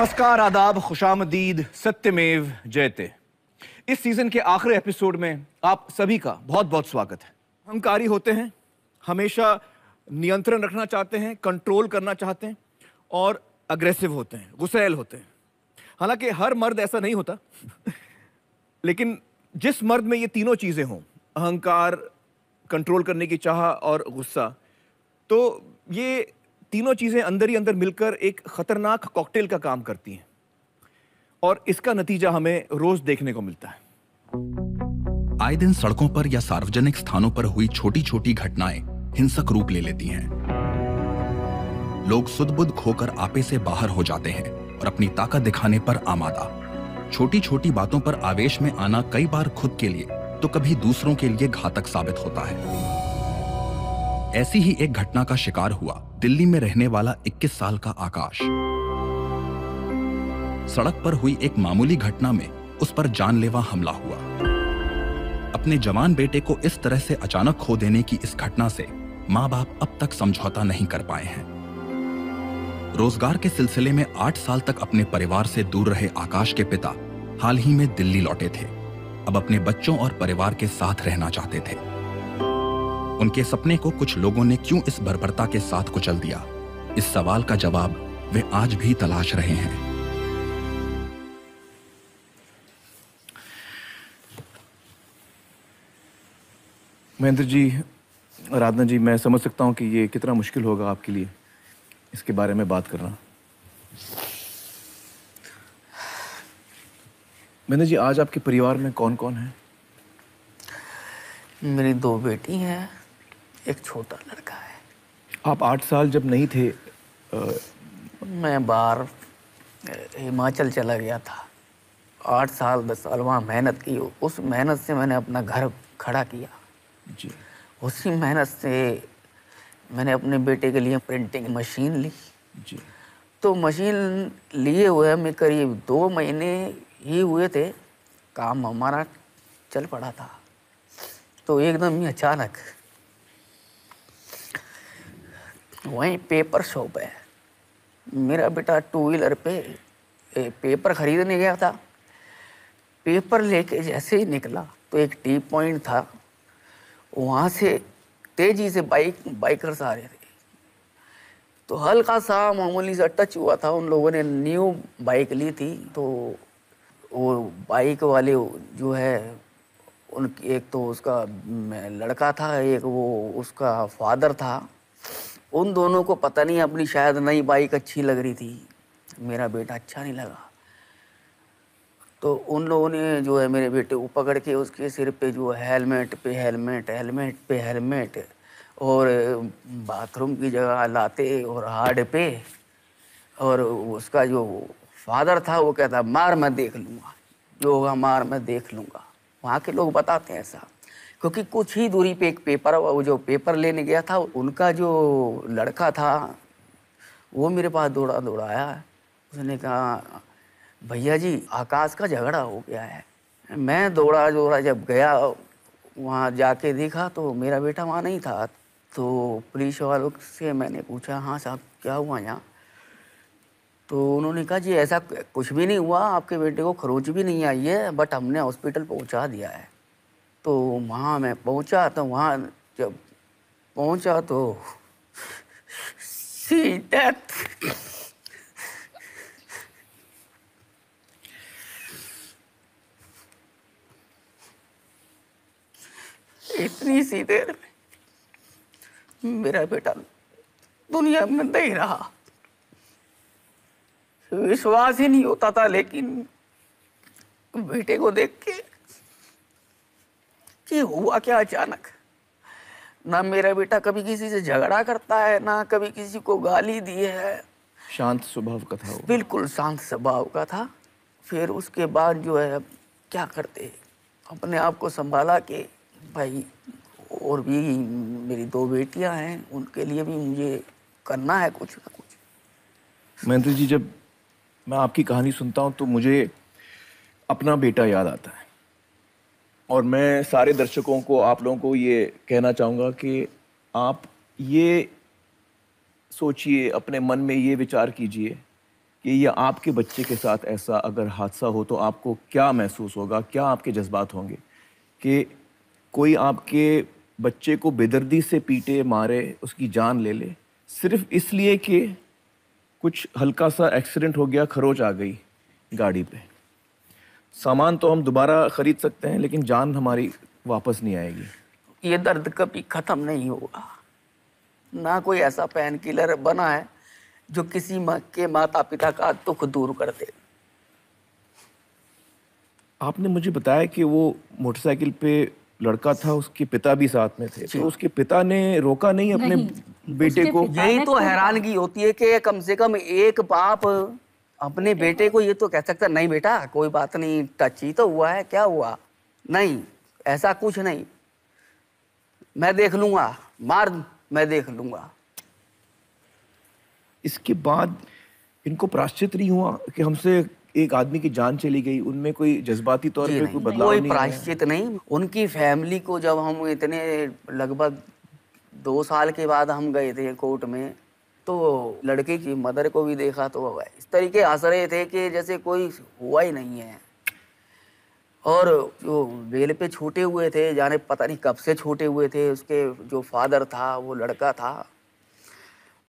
नमस्कार, आदाब, खुशामदीद, सत्यमेव जयते। इस सीजन के आखिरी एपिसोड में आप सभी का बहुत बहुत स्वागत है। अहंकारी होते हैं, हमेशा नियंत्रण रखना चाहते हैं, कंट्रोल करना चाहते हैं और अग्रेसिव होते हैं, गुस्सैल होते हैं। हालांकि हर मर्द ऐसा नहीं होता लेकिन जिस मर्द में ये तीनों चीजें हों, अहंकार, कंट्रोल करने की चाह और गुस्सा, तो ये तीनों चीजें अंदर ही अंदर मिलकर एक खतरनाक कॉकटेल का काम करती हैं और इसका नतीजा हमें रोज देखने को मिलता है। आए दिन सड़कों पर या सार्वजनिक स्थानों पर हुई छोटी छोटी घटनाएं हिंसक रूप ले लेती हैं। लोग सुध-बुध खोकर आपे से बाहर हो जाते हैं और अपनी ताकत दिखाने पर आमादा। छोटी छोटी बातों पर आवेश में आना कई बार खुद के लिए तो कभी दूसरों के लिए घातक साबित होता है। ऐसी ही एक घटना का शिकार हुआ दिल्ली में रहने वाला 21 साल का आकाश। सड़क पर हुई एक मामूली घटना में उस पर जानलेवा हमला हुआ। अपने जवान बेटे को इस तरह से अचानक खो देने की इस घटना से माँ बाप अब तक समझौता नहीं कर पाए हैं। रोजगार के सिलसिले में 8 साल तक अपने परिवार से दूर रहे आकाश के पिता हाल ही में दिल्ली लौटे थे। अब अपने बच्चों और परिवार के साथ रहना चाहते थे। उनके सपने को कुछ लोगों ने क्यों इस बर्बरता के साथ कुचल दिया, इस सवाल का जवाब वे आज भी तलाश रहे हैं। महेंद्र जी, आराधना जी, मैं समझ सकता हूं कि ये कितना मुश्किल होगा आपके लिए इसके बारे में बात करना। महेंद्र जी, आज आपके परिवार में कौन कौन है? मेरी 2 बेटी हैं, एक छोटा लड़का है। आप 8 साल जब नहीं थे मैं बाहर हिमाचल चला गया था। 8 साल 10 साल वहाँ मेहनत की। उस मेहनत से मैंने अपना घर खड़ा किया जी। उसी मेहनत से मैंने अपने बेटे के लिए प्रिंटिंग मशीन ली जी। तो मशीन लिए हुए हमें करीब 2 महीने ही हुए थे, काम हमारा चल पड़ा था। तो एकदम ही अचानक वहीं पेपर शॉप है, मेरा बेटा 2 व्हीलर पे पेपर खरीदने गया था। पेपर लेके जैसे ही निकला तो एक टी पॉइंट था, वहाँ से तेजी से बाइकर्स आ रहे थे। तो हल्का सा मामूली सा टच हुआ था। उन लोगों ने न्यू बाइक ली थी, तो वो बाइक वाले जो है उनकी, एक तो उसका लड़का था, एक वो उसका फादर था। उन दोनों को पता नहीं, अपनी शायद नई बाइक अच्छी लग रही थी, मेरा बेटा अच्छा नहीं लगा। तो उन लोगों ने जो है मेरे बेटे को पकड़ के उसके सिर पे जो हेलमेट पे हेलमेट, हेलमेट पे हेलमेट, और बाथरूम की जगह लाते और हार्ड पे। और उसका जो फादर था वो कहता, मार मैं देख लूँगा, जो होगा मार मैं देख लूँगा। वहाँ के लोग बताते हैं ऐसा, क्योंकि कुछ ही दूरी पे एक पेपर, वो जो पेपर लेने गया था उनका जो लड़का था वो मेरे पास दौड़ा दौड़ा आया। उसने कहा, भैया जी आकाश का झगड़ा हो गया है। मैं दौड़ा दौड़ा जब गया वहाँ जाके देखा तो मेरा बेटा वहाँ नहीं था। तो पुलिस वालों से मैंने पूछा, हाँ साहब क्या हुआ यहाँ? तो उन्होंने कहा, जी ऐसा कुछ भी नहीं हुआ, आपके बेटे को खरोच भी नहीं आई है, बट हमने हॉस्पिटल पहुँचा दिया है। तो वहाँ मैं पहुँचा, तो वहाँ जब पहुँचा तो सी डेथ। इतनी सी देर में मेरा बेटा दुनिया में नहीं रहा। विश्वास ही नहीं होता था, लेकिन बेटे को देख के कि हुआ क्या अचानक। ना मेरा बेटा कभी किसी से झगड़ा करता है, ना कभी किसी को गाली दी है। शांत स्वभाव का था वो। बिल्कुल शांत स्वभाव का था। फिर उसके बाद जो है क्या करते, अपने आप को संभाला कि भाई और भी मेरी 2 बेटियां हैं, उनके लिए भी मुझे करना है कुछ ना कुछ। महेंद्र जी, जब मैं आपकी कहानी सुनता हूं तो मुझे अपना बेटा याद आता है और मैं सारे दर्शकों को, आप लोगों को ये कहना चाहूँगा कि आप ये सोचिए, अपने मन में ये विचार कीजिए कि ये आपके बच्चे के साथ ऐसा अगर हादसा हो तो आपको क्या महसूस होगा, क्या आपके जज्बात होंगे कि कोई आपके बच्चे को बेदर्दी से पीटे, मारे, उसकी जान ले ले, सिर्फ इसलिए कि कुछ हल्का सा एक्सीडेंट हो गया, खरोच आ गई गाड़ी पे। सामान तो हम दोबारा खरीद सकते हैं लेकिन जान हमारी वापस नहीं आएगी। ये दर्द कभी खत्म नहीं होगा। ना कोई ऐसा पेन किलर बना है जो किसी के माता पिता का दुख दूर कर दे। आपने मुझे बताया कि वो मोटरसाइकिल पे लड़का था, उसके पिता भी साथ में थे, तो उसके पिता ने रोका नहीं अपने बेटे को? यही तो हैरानगी होती है कि कम से कम एक बाप अपने बेटे को ये तो कह सकता नहीं बेटा कोई बात नहीं, टच ही तो हुआ है, क्या हुआ, नहीं ऐसा कुछ नहीं, मैं देख लूंगा, मार मैं देख लूंगा। इसके बाद इनको प्रायश्चित नहीं हुआ कि हमसे एक आदमी की जान चली गई? उनमें कोई जज्बाती तौर पे कोई बदलाव कोई नहीं? प्रायश्चित नहीं। उनकी फैमिली को जब हम इतने लगभग 2 साल के बाद हम गए थे कोर्ट में, तो लड़के की मदर को भी देखा तो इस तरीके हंस रहे थे कि जैसे कोई हुआ ही नहीं है। और जो बेल पे छूटे हुए थे, जाने पता नहीं कब से छूटे हुए थे, उसके जो फादर था वो लड़का था,